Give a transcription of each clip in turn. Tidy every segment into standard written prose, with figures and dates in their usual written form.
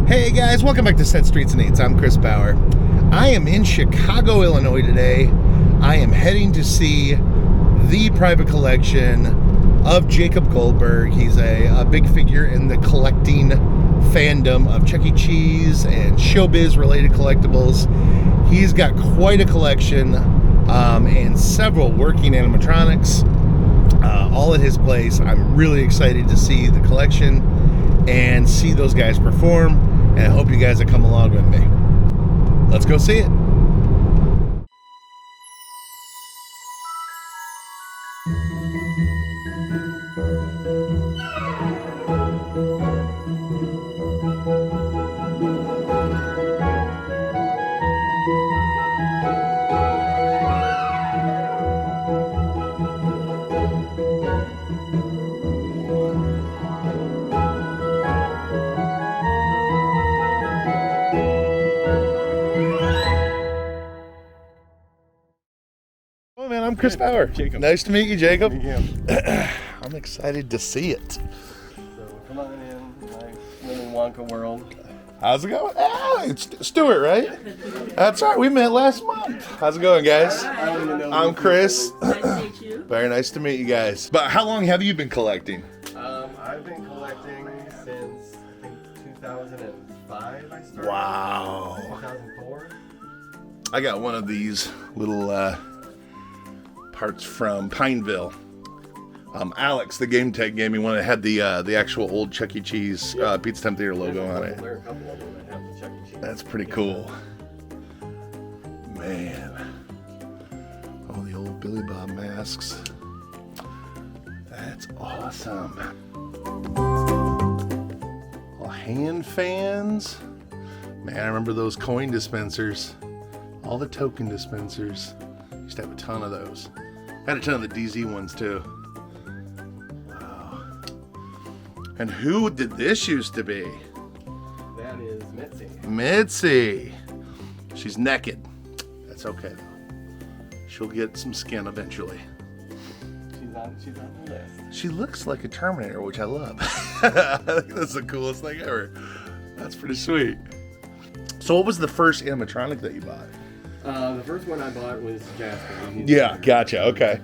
Hey guys, welcome back to Set Streets and Eights. I'm Chris Bauer. I am in Chicago, Illinois today. I am heading to see the private collection of Jacob Goldberg. He's a big figure in the collecting fandom of Chuck E. Cheese and Showbiz related collectibles. He's got quite a collection and several working animatronics all at his place. I'm really excited to see the collection and see those guys perform, and I hope you guys will come along with me. Let's go see it. I'm Chris Bauer. Jacob. Nice to meet you, Jacob. Yeah. I'm excited to see it. So come on in. Nice. Live in Wonka World. How's it going? Ah, it's Stuart, right? That's right. We met last month. How's it going, guys? I'm Chris. Nice to meet you. Very nice to meet you guys. But how long have you been collecting? I've been collecting since I think 2005. I started. Wow. 2004. I got one of these little parts from Pineville. Alex, the game tech, gave me one that had the actual old Chuck E. Cheese Pizza Time Theater logo on it. There are a couple of them that have the Chuck E. Cheese. That's pretty cool. Man. All the old Billy Bob masks. That's awesome. All hand fans. Man, I remember those coin dispensers. All the token dispensers. Used to have a ton of those. Had a ton of the DZ ones too. Wow. And who did this used to be? That is Mitzi. Mitzi. She's naked. That's okay though. She'll get some skin eventually. She's on the list. She looks like a Terminator, which I love. I think that's the coolest thing ever. That's pretty sweet. So what was the first animatronic that you bought? The first one I bought was Jasper. Yeah, gotcha. Okay.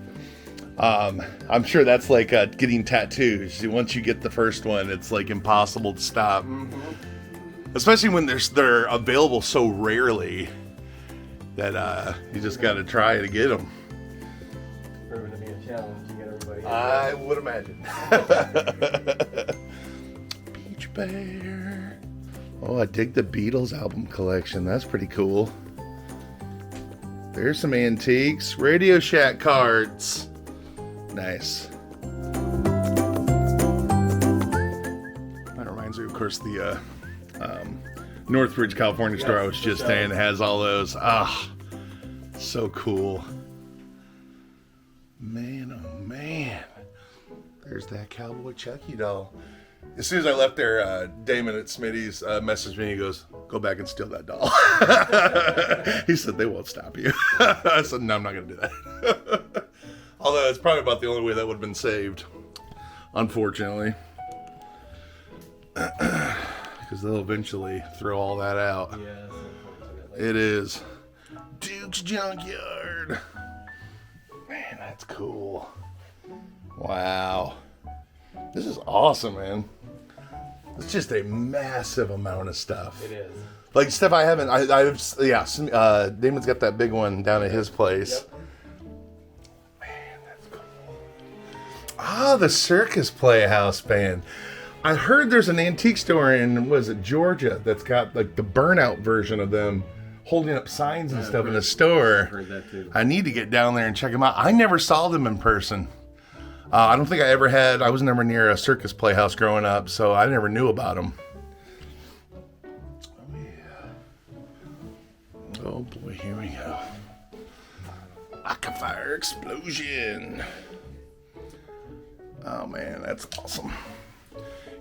I'm sure that's like getting tattoos. Once you get the first one, it's like impossible to stop. Mm-hmm. Especially when they're available so rarely that you just got to try to get them. Proving to be a challenge to get everybody. I would imagine. Beach Bear. Oh, I dig the Beatles album collection. That's pretty cool. There's some antiques. Radio Shack cards. Nice. That reminds me, of course, the Northridge, California store I was just in has all those. Ah, so cool. Man, oh man. There's that Cowboy Chucky doll. As soon as I left there, Damon at Smitty's messaged me. He goes, "Go back and steal that doll." He said, "They won't stop you." I said, "No, I'm not going to do that." Although it's probably about the only way that would have been saved, unfortunately. Because they'll eventually throw all that out. Yes, unfortunately. It is. Duke's Junkyard. Man, that's cool. Wow. This is awesome, man. It's just a massive amount of stuff. It is. Like stuff I haven't. Damon's got that big one down at his place. Yep. Man, that's cool. Ah, the Circus Playhouse band. I heard there's an antique store in Georgia that's got like the burnout version of them holding up signs and stuff in the store. I've heard that too. I need to get down there and check them out. I never saw them in person. I don't think I ever had. I was never near a circus playhouse growing up, so I never knew about them. Oh, yeah. Oh, boy, here we go. Rock-afire explosion. Oh, man, that's awesome.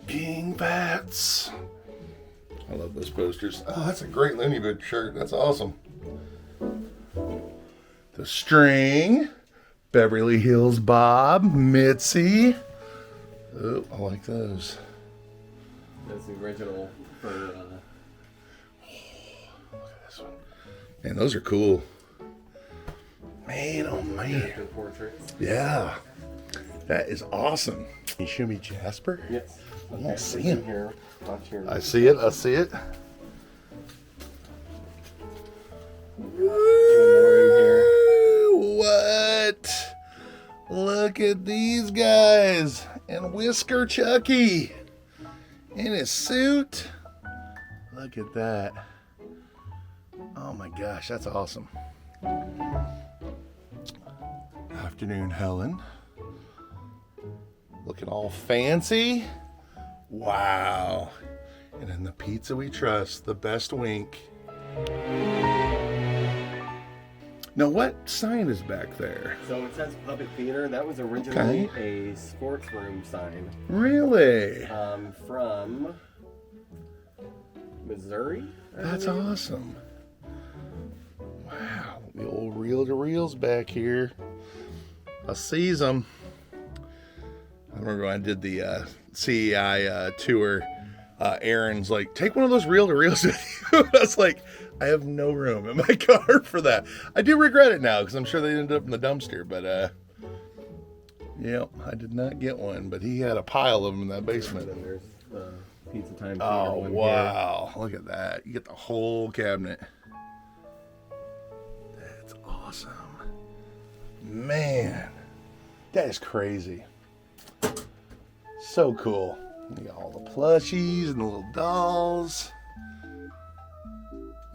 King Bats. I love those posters. Oh, that's a great Looney Bin shirt. That's awesome. The String. Beverly Hills Bob, Mitzi. Oh, I like those. That's the original for Man, those are cool. Man, oh man. Yeah. That is awesome. Can you show me Jasper? Yes. I don't see him. Here. Watch here. I see it. I see it. What? Look at these guys. And Whisker Chucky in his suit. Look at that. Oh my gosh, that's awesome. Afternoon, Helen. Looking all fancy. Wow. And in the pizza we trust, the best wink. Now, what sign is back there? So it says Puppet Theater. That was originally a sports room sign. Really? From Missouri. That's awesome. Wow. The old reel-to-reels back here. I sees them. I remember when I did the CEI tour, Aaron's like, take one of those reel-to-reels with you. I was like, I have no room in my car for that. I do regret it now because I'm sure they ended up in the dumpster. But, yeah, I did not get one. But he had a pile of them in that basement. And then there's the Pizza Time Theater Oh, one wow. Here. Look at that. You get the whole cabinet. That's awesome. Man, that is crazy. So cool. You got all the plushies and the little dolls.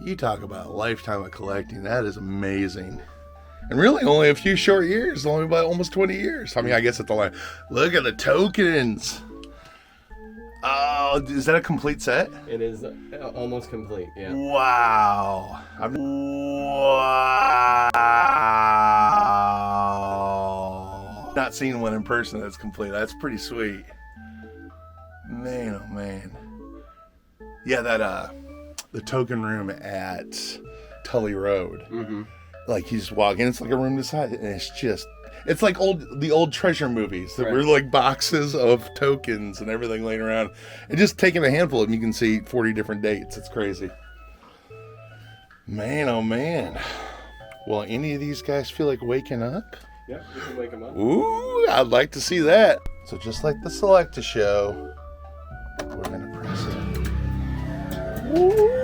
You talk about a lifetime of collecting. That is amazing. And really only a few short years. Only about almost 20 years. I mean, I guess at the line. Look at the tokens. Oh, is that a complete set? It is almost complete, yeah. Wow. Wow. Not seen one in person that's complete. That's pretty sweet. Man, oh man. Yeah, that the token room at Tully Road. Mm-hmm. Like you just walk in, it's like a room this size, and it's like the old treasure movies that were like boxes of tokens and everything laying around. And just taking a handful of them, you can see 40 different dates. It's crazy. Man, oh man. Will any of these guys feel like waking up? Yeah, you can wake them up. Ooh, I'd like to see that. So just like the Selecta show, we're gonna press it. Ooh.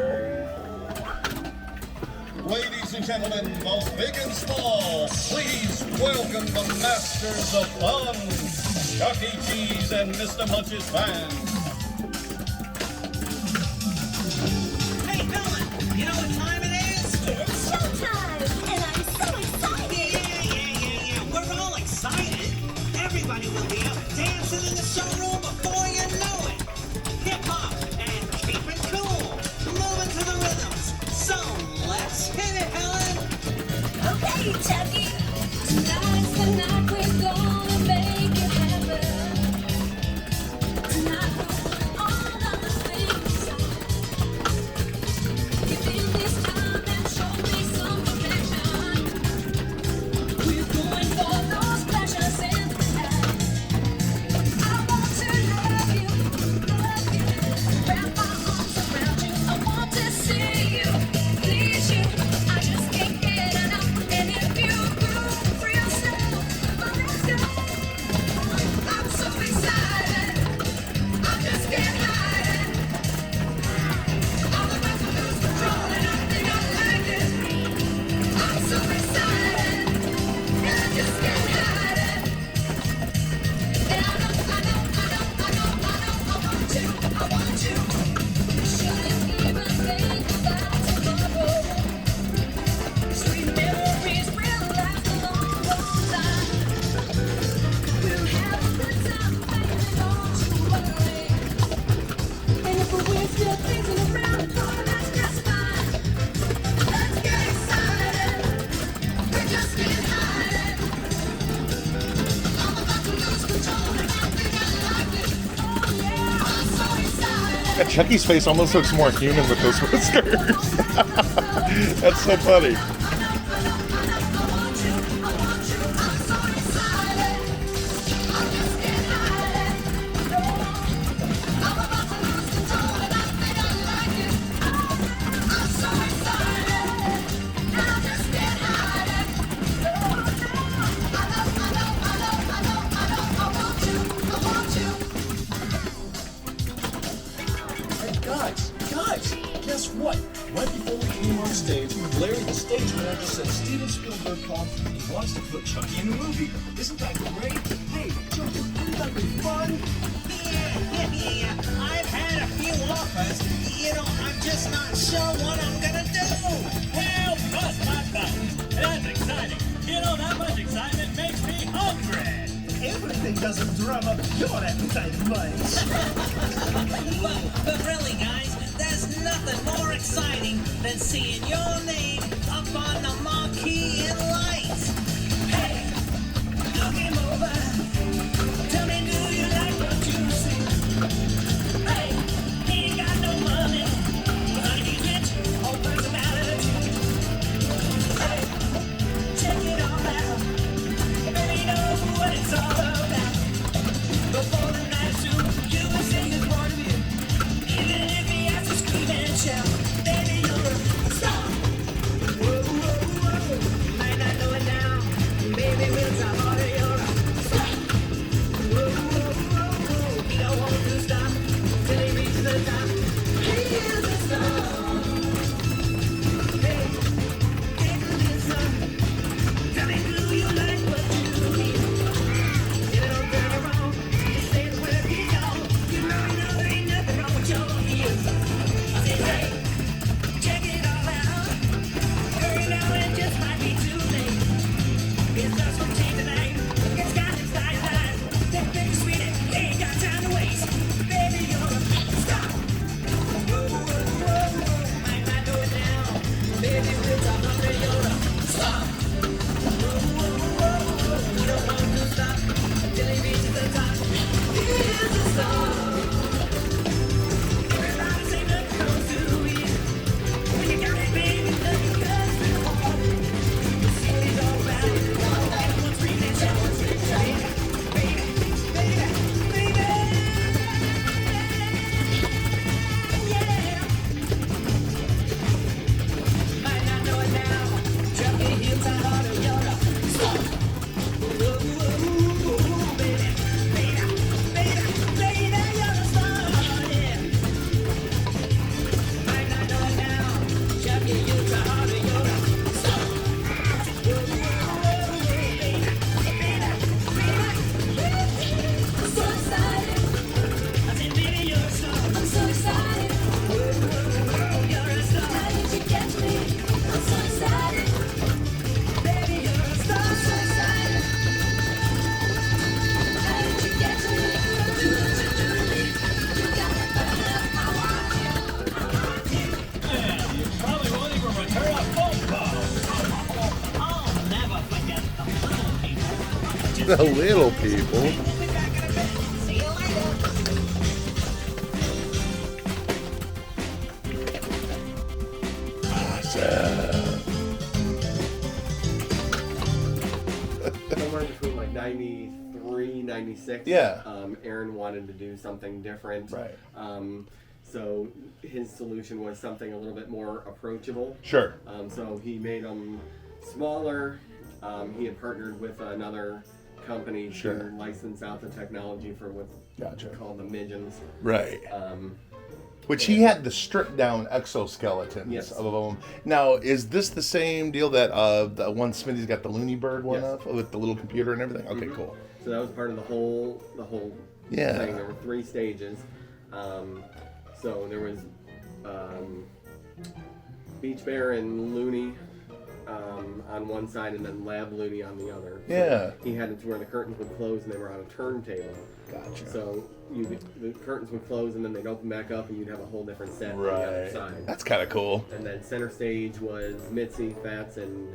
Ladies and gentlemen, both big and small, please welcome the masters of fun, Chuck E. Cheese and Mr. Munch's band. Hey, Helen, you know what time it is? It's showtime, and I'm so excited. Yeah. We're all excited. Everybody will be up dancing in the showroom before you know it. Hip-hop and keep it cool. Moving to the rhythms. So let's hit it, Helen. Okay, Chucky. Tonight's the night we're gonna make you happy. Tonight we'll put all of the things you feel this time and show me some affection. We're going for those pleasures in the night. I want to love you, wrap my arms around you. I want to see you, please you. I just can't get enough. And if you groove real slow, let's go. I'm so excited, I just can't hide it. I'm about to lose control and I think I like it. I'm so excited, and I just can't hide it. And I want you. Shouldn't even think about tomorrow. Sweet memories will last a long time. We'll have a good time, baby, don't you worry. And if we're still thinking around, oh, that's just fine. Let's get excited. We just can't hide it. I'm about to lose control and I think I like it. Oh yeah, I'm so excited. Yeah, Chucky's face almost looks more human with those whiskers. That's so funny. Guys, guess what? Right before we came on stage, Larry, the stage manager, said Steven Spielberg called. He wants to put Chucky in the movie. Isn't that great? Hey, Chucky, wouldn't that be fun? Yeah, I've had a few offers. You know, I'm just not sure what I'm gonna do. Well, bust my buttons. That's exciting. You know, that much excitement makes me hungry. Everything doesn't drum up your appetite much. But really, guys, there's nothing more exciting than seeing your name up on the marquee in lights. Hey, look him over. Tell me, do you like what you see? Hey, he ain't got no money, but he's rich on personality. Hey, check it all out. Baby knows what it's all about. Before the night's through, you will sing his point of view. Even if he has to scream and shout, baby, you're a star. Whoa, whoa, whoa. You might not know it now. Baby, we'll talk harder, you're a star. Whoa, whoa, whoa, whoa. He don't want to stop till he reaches the top. He is a star. Hey, take a listen. Tell me, do you like what you hear? If it don't turn around, you say the word, he gone. You know there ain't nothing wrong with your ears. I said, hey, check it all out. Hurry now, it just might be too late. It starts from day to night. It's got its life. That baby sweetie, ain't got time to waste. Baby, you're a star. Whoa, whoa, whoa, whoa. Might not know it now. Baby, we'll talk under you're a star. Whoa, whoa, whoa, whoa. You don't want to stop until he reaches the top. He is a star. Everybody say nothing comes to you. When you got it, baby, nothing comes to hard. You see what he's all about. Everyone's screaming and shouting. Baby, baby, baby, baby. Yeah. Might not know it now. Chucky, he'll try harder, you're a star. Whoa, whoa, whoa, baby, baby, baby, baby, you're a star, yeah. Might not know it now. Chucky, he'll try harder, you're a star. Whoa, whoa, whoa, baby, baby, baby. I'm so excited. I said, baby, you're a star. I'm so excited. Whoa, whoa, whoa, you're a star. How did you catch me? I'm so excited. Baby, you're a star. I'm so excited. How did you catch me? Do what you do to me. You got me burning up. I want you. I want you. And you probably won't even return a phone call. I'll never forget the little people. The little people. We'll be back in a bit. See you later. Somewhere between like 93, 96. Yeah. Aaron wanted to do something different. Right. So his solution was something a little bit more approachable. Sure. So he made them smaller. He had partnered with another company Sure. to license out the technology for what's Gotcha. called the Midgens. Right. Um, Which he had the stripped down exoskeletons Yes. of them. Now, is this the same deal that the one Smitty's got the Looney Bird one Yes. of with the little computer and everything? Okay, Mhm. cool. So that was part of the whole Yeah. thing. There were 3 stages. So there was Beach Bear and Looney on one side, and then Lab Looney on the other. So Yeah. he had it to where the curtains would close and they were on a turntable. Gotcha. So the curtains would close and then they'd open back up and you'd have a whole different set on the other Right. side. That's kind of cool. And then center stage was Mitzi, Fats, and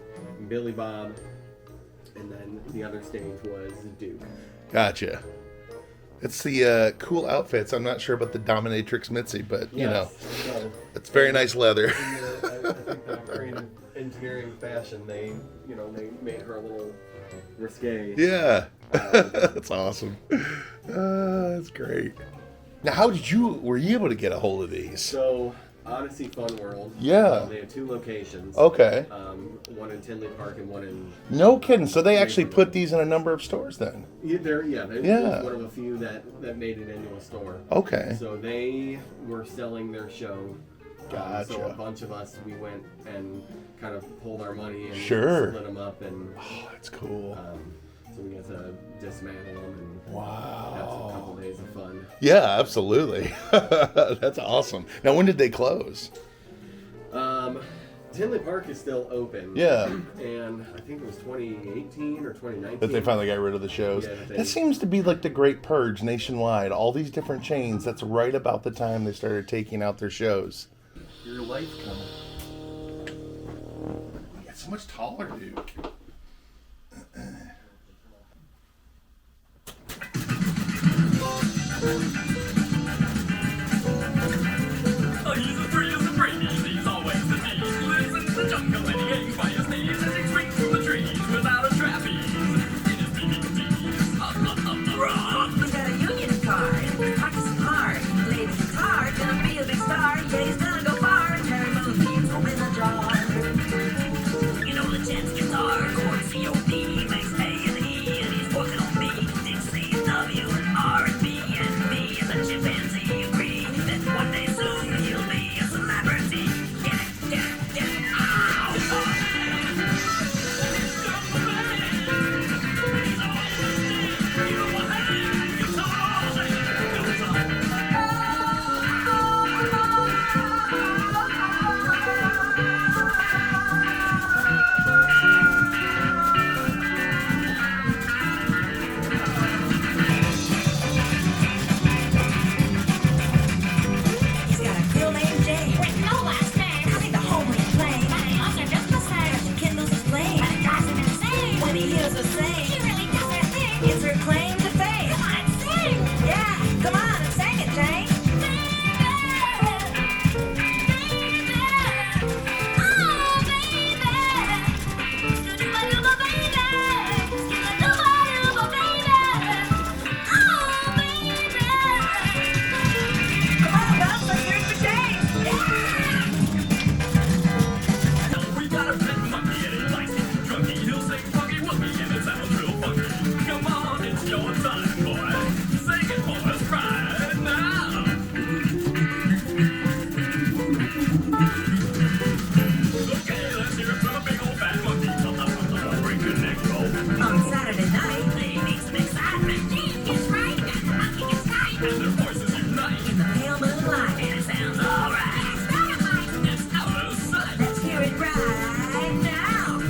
Billy Bob. And then the other stage was Duke. Gotcha. It's the cool outfits. I'm not sure about the Dominatrix Mitzi, but you know, So, it's very nice leather. I think the creative engineering fashion, they made her a little risque. Yeah. That's awesome. That's great. Now, were you able to get a hold of these? So Odyssey Funworld. Yeah. They have 2 locations. Okay. One in Tinley Park and one in. No kidding. So they actually put these in a number of stores then? They're Yeah. one of a few that made it into a store. Okay. So they were selling their show. Gotcha. So a bunch of us, we went and kind of pulled our money and Sure. split them up, and Oh, that's cool. so we got to dismantle them and have Wow. a couple days of fun. Yeah, absolutely. That's awesome. Now, when did they close? Tinley Park is still open. Yeah. And I think it was 2018 or 2019. That they finally got rid of the shows. Yeah, That seems to be like the great purge nationwide. All these different chains, that's right about the time they started taking out their shows. Your life coming. You got so much taller, dude. Oh, he's a free as a breeze, he's always the bee. Lives in the jungle and he ain't by his knees as he swings through the trees without a trapeze. In his BBTs, run. He's got a union card, practicing hard. Played the guitar, gonna be a big star. Yeah, he's gonna go far. Terry Moonbeam's home in the jar. You know the chance guitar, chord C-O-D, makes A and E, and he's working on B, Dixie, W, and R&B, and me and the chimpanzee agree that one day soon he'll be a celebrity. Get it, ow! He's got a girl named Jane. With no last name. I think the homely plane. But he loves her just the same. She kindles his flame. And it drives him insane. When he hears her She sing, really does her thing. it's her claim to fame. Come on, sing. Yeah, come on and sing it, Jane. Come on, Bubs, let's hear it for Jane. We got a pet monkey and he likes it drunky. He'll sing funky wookie and it sounds real funky. Come on, it's your time, boy. Sing it for us right now. Okay, let's hear it for the big old fat monkey. Break your neck, roll. On Saturday night, They need some excitement. Gene gets right and the monkey gets tight. And their voices unite. in the pale moonlight, And it sounds alright. It's out of sight. let's hear it right now.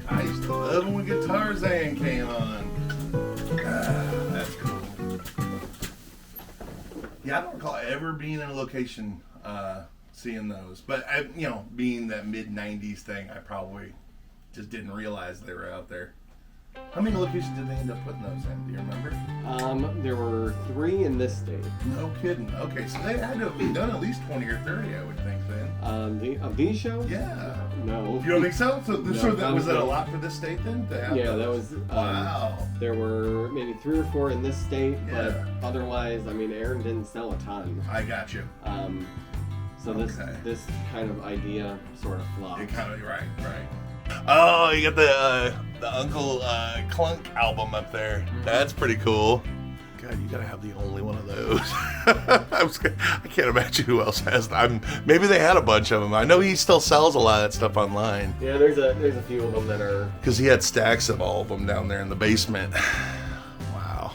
I used to love when Guitar Zan came on. That's cool. Yeah, I don't recall ever being in a location seeing those. But, being that mid-90s thing, I probably just didn't realize they were out there. How many locations did they end up putting those in? Do you remember? There were 3 in this state. No kidding. Okay, so they had to have done at least 20 or 30, I would think, then. Of these shows? Yeah. No. You don't think so? So, that was was that a the- lot for this state then? To have Yeah, those? that was. Wow. There were maybe 3 or 4 in this state, Yeah. but otherwise, I mean, Aaron didn't sell a ton. I got you. So Okay. this kind of idea sort of flopped. You kind of right. Oh, you got the Uncle Clunk album up there. That's pretty cool. God, you gotta have the only one of those. I can't imagine who else has them. Maybe they had a bunch of them. I know he still sells a lot of that stuff online Yeah, there's a few of them that are. because he had stacks of all of them down there in the basement. Wow.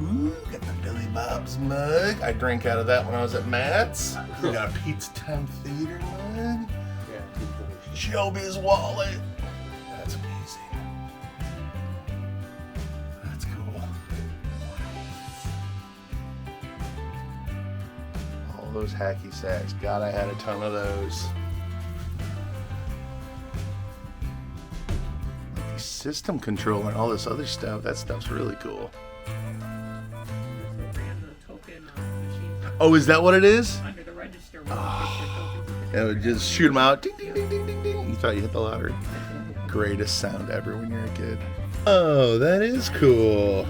Ooh, got the Billy Bob's mug. I drank out of that when I was at Matt's. We got a Pizza Time Theater mug. Yeah. Showbiz wallet. That's amazing. That's cool. All those hacky sacks. God, I had a ton of those. Like the system control and all this other stuff. That stuff's really cool. Oh, is that what it is? Under the register. And it would just shoot them out. Ding, ding, ding, ding, ding, ding. You thought you hit the lottery. Greatest sound ever when you're a kid. Oh, that is cool.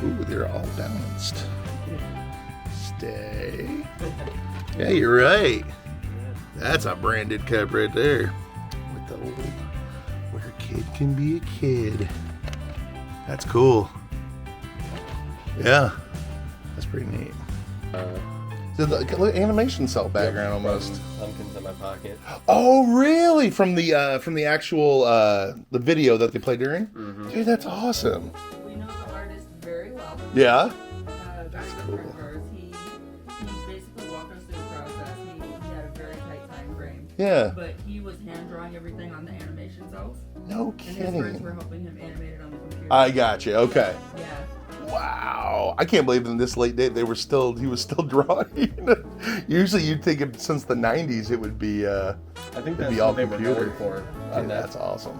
Ooh, they're all balanced. Stay. Yeah, you're right. That's a branded cup right there. With the old, where a kid can be a kid. That's cool. Yeah, that's pretty neat. So the animation cell background almost. Pumpkins in my pocket. Oh, really? From the actual the video that they played during? Mm-hmm. Dude, that's awesome. We know the artist very well. Yeah. That's cool. He basically walked us through the process. He had a very tight time frame. Yeah. But he was hand drawing everything on the animation cells. No And his kidding. friends were helping him animate it on the computer. I got you. Okay. Yeah. Wow. I can't believe in this late date he was still drawing. Usually you'd think of, since the 90s it would be I think that's be all what they were computer. going for. Dude, that's awesome.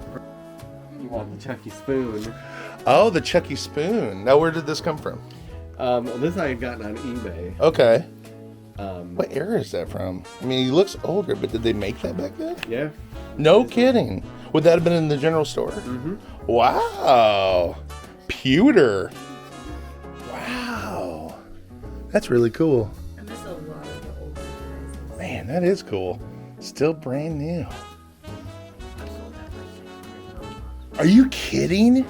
You want the Chucky spoon. Oh, the Chucky spoon. Now where did this come from? Well, this I had gotten on eBay. Okay. Um, What era is that from? I mean, he looks older, but did they make that back then? yeah. No kidding. Would that have been in the general store? Mm-hmm. Wow. Pewter. Wow. That's really cool. I miss a lot of the older guys. Man, that is cool. Still brand new. Are you kidding?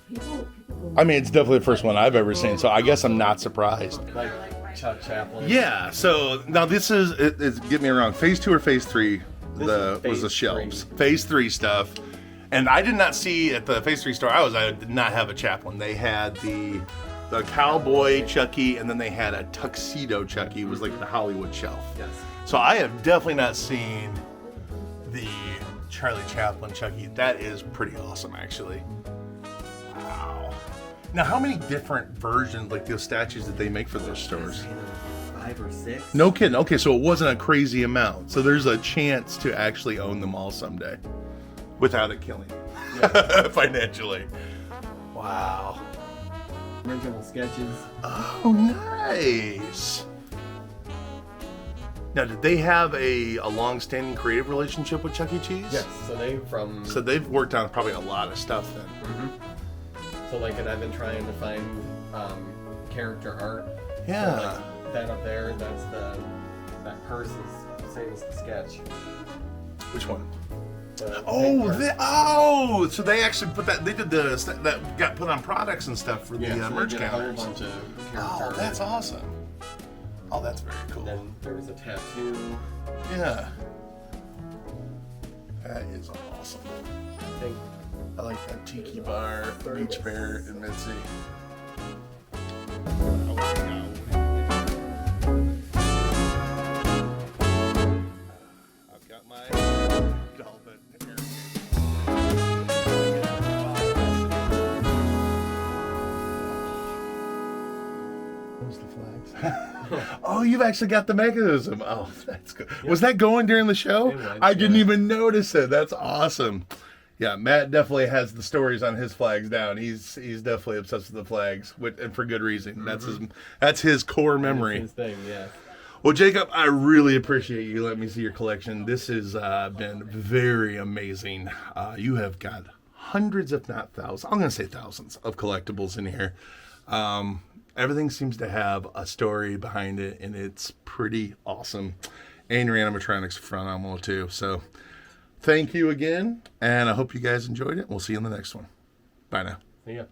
People I mean, it's definitely the first one I've ever seen, so I guess I'm not surprised. Like Chuck Chaplin. Yeah, so now this is, get me wrong, phase 2 or phase 3 This is was phase the shelves. 3. Phase 3 stuff. And I did not see at the phase 3 store I did not have a Chaplin. They had the cowboy Chucky, and then they had a tuxedo Chucky. It was like the Hollywood shelf. Yes. So I have definitely not seen the Charlie Chaplin Chucky. That is pretty awesome, actually. Wow. Now, how many different versions, like those statues, did they make for those stores? 5 or 6. No kidding. Okay, so it wasn't a crazy amount. So there's a chance to actually own them all someday without it killing you financially. Wow. Original sketches. Oh, nice. Now, did they have a long-standing creative relationship with Chuck E. Cheese? Yes. So they've worked on probably a lot of stuff then. So like, and I've been trying to find character art. Yeah. So like that up there, that purse is the same as the sketch. Which one? The Oh, big purse. so they actually put that. They did that got put on products and stuff for the So they merch did a whole counters. bunch of character Oh, art. that's awesome. Oh, that's very cool. And then there was a tattoo. Yeah. That is awesome. I think I like that tiki bar, beach bear, and Mitzi. I've got my dolphin here. Those the flags. Oh, you've actually got the mechanism. Oh, that's good. Was that going during the show? It was, I didn't yeah. even notice it. That's awesome. Yeah, Matt definitely has the stories on his flags down. He's definitely obsessed with the flags, and for good reason. That's his core memory. his thing, yeah. Well, Jacob, I really appreciate you letting me see your collection. This has been very amazing. You have got hundreds, if not thousands, I'm going to say thousands of collectibles in here. Everything seems to have a story behind it, and it's pretty awesome. And your animatronics are phenomenal, too. So thank you again, and I hope you guys enjoyed it. We'll see you in the next one. Bye now. See ya.